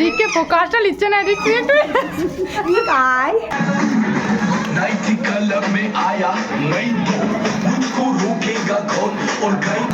দিকে ফোকাসটা নিচ্ছে না এদিক থেকে একটু नाइट क्लब में आया मैं तो मुझको रोकेगा कौन और कहीं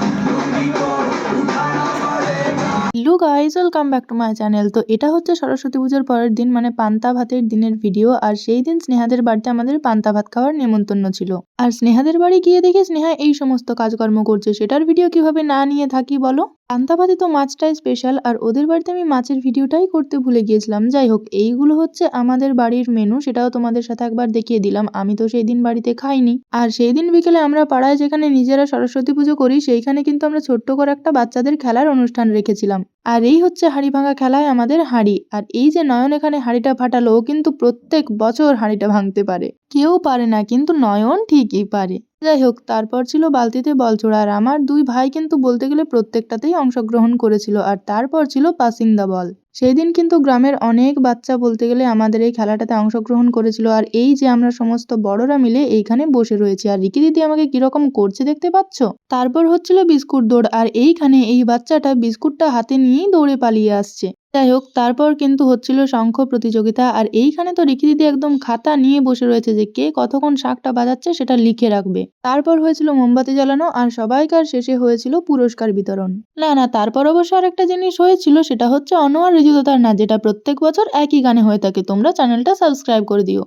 hello guys, welcome back to my channel. তো এটা হচ্ছে সরস্বতী পুজোর পরের দিন, মানে পান্তা ভাতের দিনের ভিডিও। আর সেই দিন স্নেহাদের বাড়িতে আমাদের পান্তা ভাত খাওয়ার নেমন্তন্ন ছিল। আর স্নেহাদের বাড়ি গিয়ে দেখে স্নেহা এই সমস্ত কাজকর্ম করছে, সেটার ভিডিও কিভাবে না নিয়ে থাকি বলো। পান্তা ভাতে তো মাছটাই স্পেশাল, আর ওদের বাড়িতে আমি মাছের ভিডিওটাই করতে ভুলে গিয়েছিলাম। যাই হোক, এইগুলো হচ্ছে আমাদের বাড়ির মেনু, সেটাও তোমাদের সাথে একবার দেখিয়ে দিলাম। আমি তো সেই দিন বাড়িতে খাইনি। আর সেই দিন বিকেলে আমরা পাড়ায় যেখানে নিজেরা সরস্বতী পুজো করি, সেইখানে কিন্তু আমরা ছোট্ট করে একটা বাচ্চাদের খেলার অনুষ্ঠান রেখেছিলাম। আর এই হচ্ছে হাঁড়ি ভাঙা খেলায় আমাদের হাঁড়ি। আর এই যে নয়ন এখানে হাঁড়িটা ফাটালো, ও কিন্তু প্রত্যেক বছর হাঁড়িটা ভাঙতে পারে। কেউ পারে না, কিন্তু নয়ন ঠিকই পারে। যাই হোক, তারপর ছিল বালতিতে বল ছোড়া। আর আমার দুই ভাই কিন্তু বলতে গেলে প্রত্যেকটাতেই অংশগ্রহণ করেছিল। আর তারপর ছিল পাসিং দ্য বল। সেই দিন কিন্তু গ্রামের অনেক বাচ্চা বলতে গেলে আমাদের এই খেলাটাতে অংশগ্রহণ করেছিল। আর এই যে আমরা সমস্ত বড়রা মিলে এইখানে বসে রয়েছি, আর রিকি দিদি আমাকে কিরকম করছে দেখতে পাচ্ছ। তারপর হচ্ছিল বিস্কুট দৌড়, আর এইখানে এই বাচ্চাটা বিস্কুটটা হাতে নিয়েই দৌড়ে পালিয়ে আসছে। যাই হোক, তারপর কিন্তু হচ্ছিল শঙ্খ প্রতিযোগিতা। আর এইখানে তো রিকি দিদি একদম খাতা নিয়ে বসে রয়েছে যে কে কতক্ষণ শাঁখটা বাজাচ্ছে সেটা লিখে রাখবে। তারপর হয়েছিল মোমবাতি জ্বালানো, আর সবাইকার শেষে হয়েছিল পুরস্কার বিতরণ। না, তারপর অবশ্য আরেকটা জিনিস হয়েছিল, সেটা হচ্ছে অনোয়ার ঋজুদাতার নাচ, যেটা প্রত্যেক বছর একই গানে হয়ে থাকে। তোমরা চ্যানেলটা সাবস্ক্রাইব করে দিও।